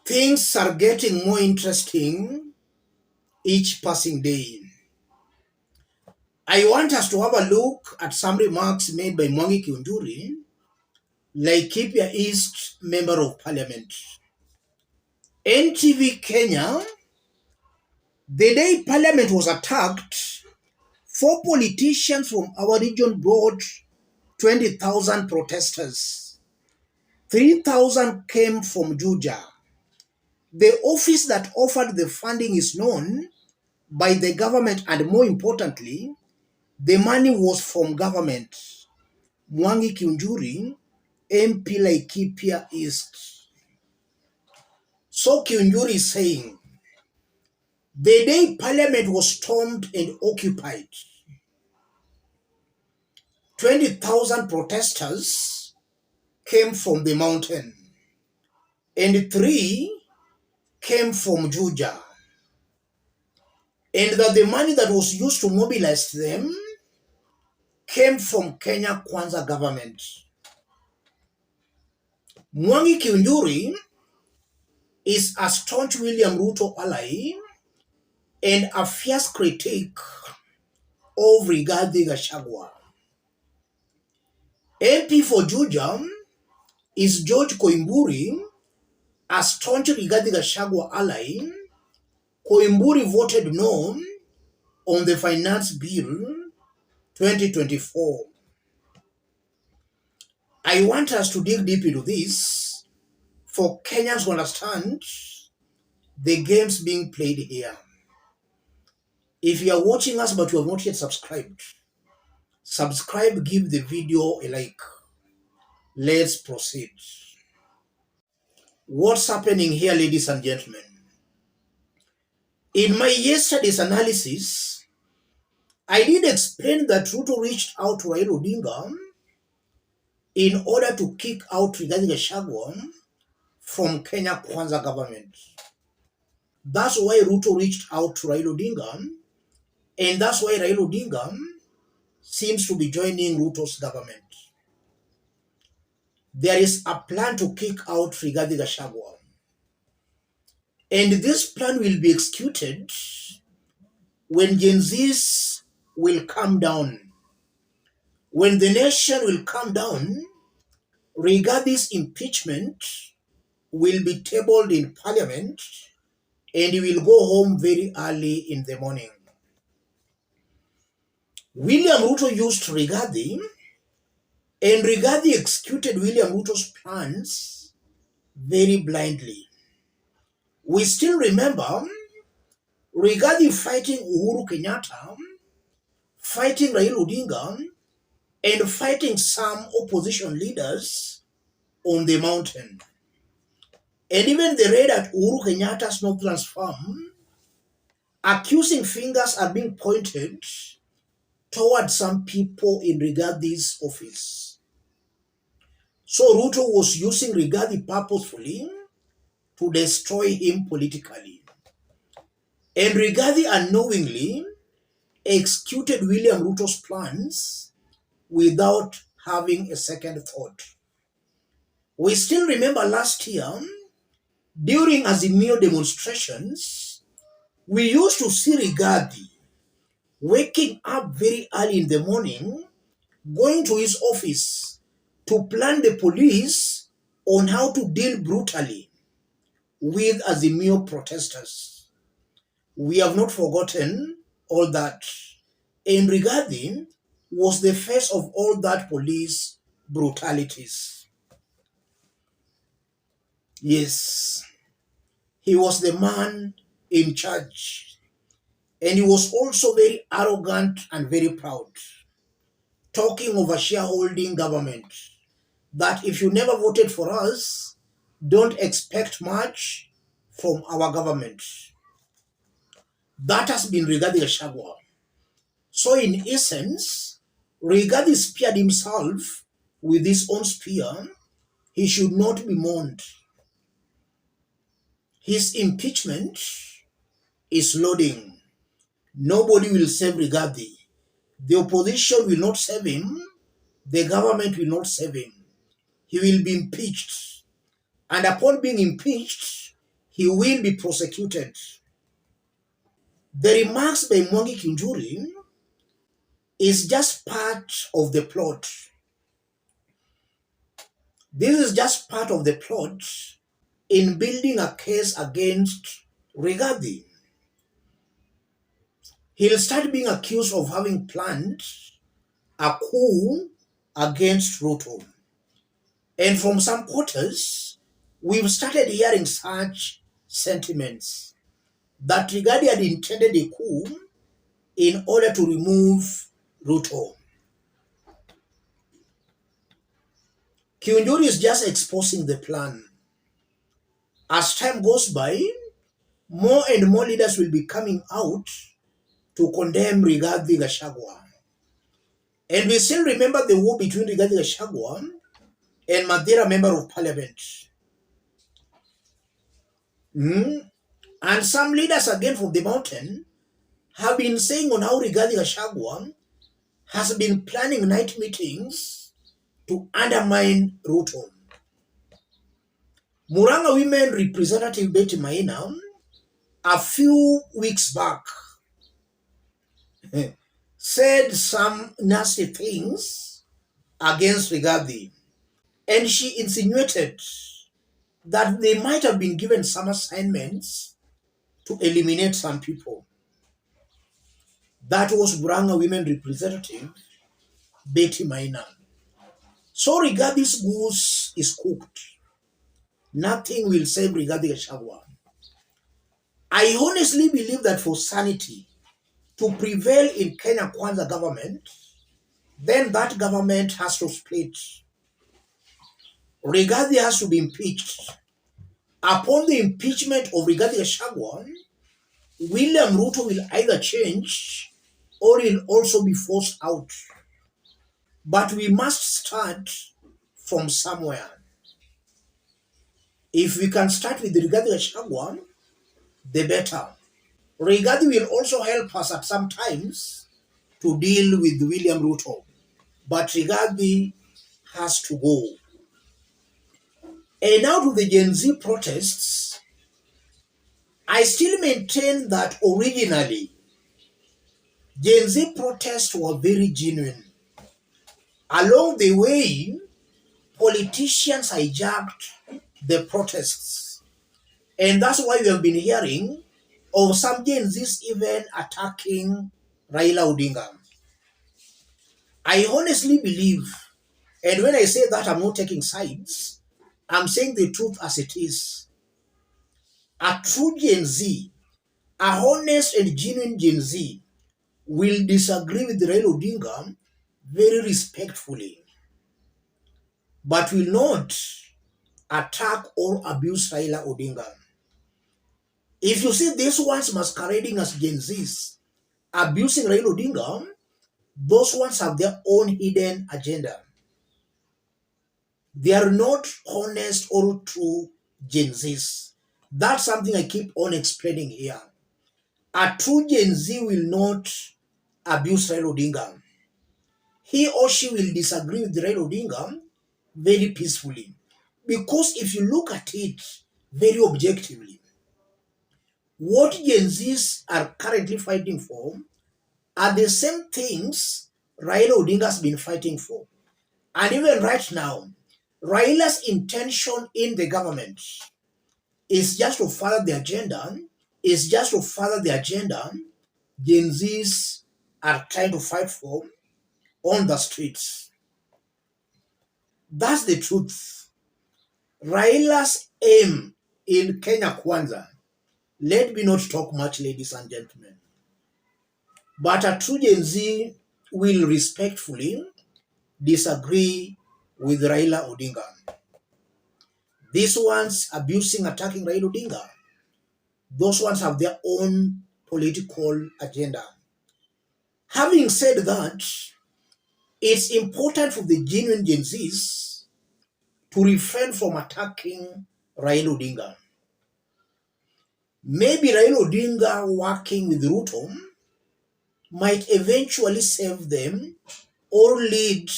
Things are getting more interesting each passing day. I want us to have a look at some remarks made by Mwangi Kiunjuri, Laikipia East Member of Parliament. NTV Kenya, the day Parliament was attacked, 4 politicians from our region brought 20,000 protesters. 3,000 came from Juja. The office that offered the funding is known by the government, and more importantly, the money was from government. Mwangi Kiunjuri, MP Laikipia East. So Kiunjuri is saying, the day Parliament was stormed and occupied, 20,000 protesters came from the mountain, and 3 came from Juja, and that the money that was used to mobilize them came from Kenya Kwanza government. Mwangi Kiunjuri is a staunch William Ruto ally and a fierce critic of Rigathi Gachagua. MP for Juja is George Koimburi, a staunch Rigathi Gachagua ally. Koimburi voted no on the Finance Bill 2024. I want us to dig deep into this for Kenyans to understand the games being played here. If you are watching us but you have not yet subscribed, subscribe, give the video a like. Let's proceed. What's happening here, ladies and gentlemen? In my yesterday's analysis, I did explain that Ruto reached out to Raila Odinga in order to kick out Rigathi Gachagua from Kenya Kwanza government. That's why Ruto reached out to Raila Odinga, and that's why Raila Odinga seems to be joining Ruto's government. There is a plan to kick out Rigathi Gachagua, and this plan will be executed when Gen Zs will come down. When the nation will come down, Rigathi's impeachment will be tabled in Parliament, and he will go home very early in the morning. William Ruto used Rigathi, and Rigathi executed William Ruto's plans very blindly. We still remember Rigathi fighting Uhuru Kenyatta, fighting Raila Odinga, and fighting some opposition leaders on the mountain. And even the raid at Uhuru Kenyatta's Northlands farm, accusing fingers are being pointed toward some people in Rigathi's office. So Ruto was using Rigathi purposefully to destroy him politically. And Rigathi unknowingly executed William Ruto's plans without having a second thought. We still remember last year, during Azimio demonstrations, we used to see Rigathi waking up very early in the morning, going to his office to plan the police on how to deal brutally with Azimio protesters. We have not forgotten all that. And Rigathi was the face of all that police brutalities. Yes, he was the man in charge. And he was also very arrogant and very proud, talking of a shareholding government, that if you never voted for us, don't expect much from our government. That has been Rigathi Gachagua. So in essence, Rigathi speared himself with his own spear. He should not be mourned. His impeachment is loading. Nobody will save Rigathi. The opposition will not save him. The government will not save him. He will be impeached. And upon being impeached, he will be prosecuted. The remarks by Mwangi Kiunjuri is just part of the plot. This is just part of the plot in building a case against Rigathi. He'll start being accused of having planned a coup against Ruto. And from some quarters, we've started hearing such sentiments that Rigathi had intended a coup in order to remove Ruto. Kiunjuri is just exposing the plan. As time goes by, more and more leaders will be coming out to condemn Rigathi Gachagua. And we still remember the war between Rigathi Gachagua and Madeira Member of Parliament. And some leaders again from the mountain have been saying on how Rigathi Gachagua has been planning night meetings to undermine Ruto. Muranga Women Representative Betty Maina, a few weeks back, said some nasty things against Rigathi. And she insinuated that they might have been given some assignments to eliminate some people. That was Muranga Women Representative Betty Maina. So Rigathi's goose is cooked. Nothing will save Rigathi Gachagua. I honestly believe that for sanity to prevail in Kenya Kwanza government, then that government has to split. Rigathi has to be impeached. Upon the impeachment of Rigathi Gachagua, William Ruto will either change or he'll also be forced out. But we must start from somewhere. If we can start with Rigathi Gachagua, the better. Rigathi will also help us at some times to deal with William Ruto. But Rigathi has to go. And now to the Gen Z protests, I still maintain that originally, Gen Z protests were very genuine. Along the way, politicians hijacked the protests. And that's why we have been hearing of some Gen Zs even attacking Raila Odinga. I honestly believe, and when I say that, I'm not taking sides, I'm saying the truth as it is. A true Gen Z, a honest and genuine Gen Z, will disagree with Raila Odinga very respectfully, but will not attack or abuse Raila Odinga. If you see these ones masquerading as Gen Zs, abusing Raila Odinga, those ones have their own hidden agenda. They are not honest or true Gen Zs. That's something I keep on explaining here. A true Gen Z will not abuse Raila Odinga. He or she will disagree with Raila Odinga very peacefully. Because if you look at it very objectively, what Gen Zs are currently fighting for are the same things Raila Odinga has been fighting for. And even right now, Raila's intention in the government is just to further the agenda, Gen Zs are trying to fight for on the streets. That's the truth. Raila's aim in Kenya Kwanza, let me not talk much, ladies and gentlemen, but a true Gen Z will respectfully disagree with Raila Odinga. These ones abusing, attacking Raila Odinga, those ones have their own political agenda. Having said that, it's important for the genuine Gen Zs to refrain from attacking Raila Odinga. Maybe Raila Odinga working with Ruto might eventually save them or lead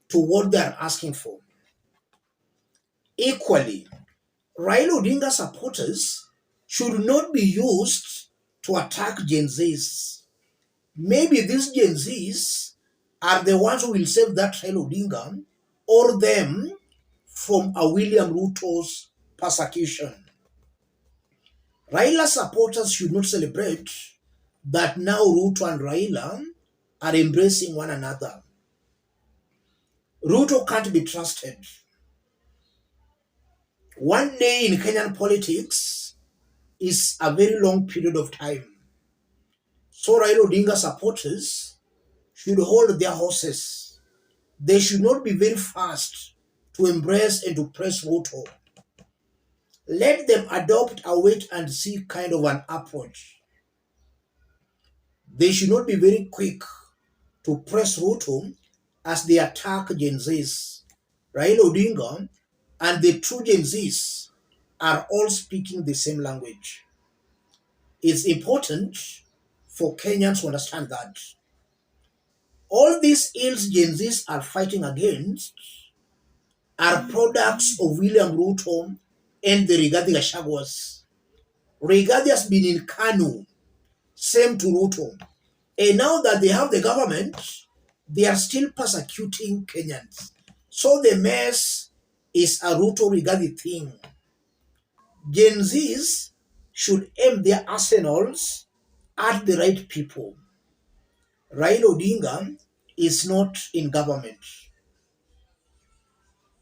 to what they are asking for. Equally, Raila Odinga supporters should not be used to attack Gen Zs. Maybe these Gen Zs are the ones who will save that Raila Odinga or them from a William Ruto's persecution. Raila supporters should not celebrate that now Ruto and Raila are embracing one another. Ruto can't be trusted. One day in Kenyan politics is a very long period of time. So Raila Odinga supporters should hold their horses. They should not be very fast to embrace and to press Ruto. Let them adopt a wait and see kind of an approach. They should not be very quick to press Ruto as they attack Gen Zs. Raila Odinga and the true Gen Zs are all speaking the same language. It's important for Kenyans to understand that all these ills Gen Zs are fighting against are products of William Ruto and the Rigathi Gachaguas. Rigathi has been in Kanu, same to Ruto. And now that they have the government, they are still persecuting Kenyans. So the mess is a Ruto Rigathi thing. Gen Zs should aim their arsenals at the right people. Raila Odinga is not in government.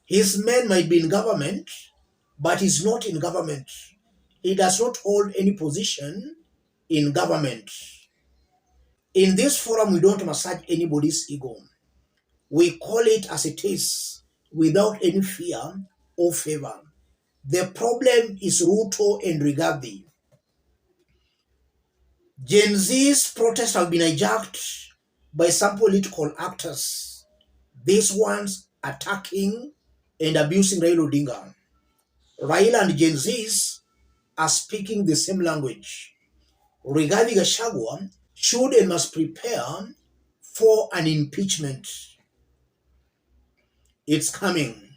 His men might be in government, but he's not in government. He does not hold any position in government. In this forum, we don't massage anybody's ego. We call it as it is, without any fear or favor. The problem is Ruto and Rigathi. Gen Z's protests have been hijacked by some political actors. These ones attacking and abusing Raila Odinga. Raila and Gen Z's are speaking the same language. Rigathi Gachagua should and must prepare for an impeachment. It's coming.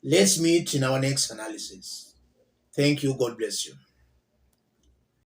Let's meet in our next analysis. Thank you. God bless you.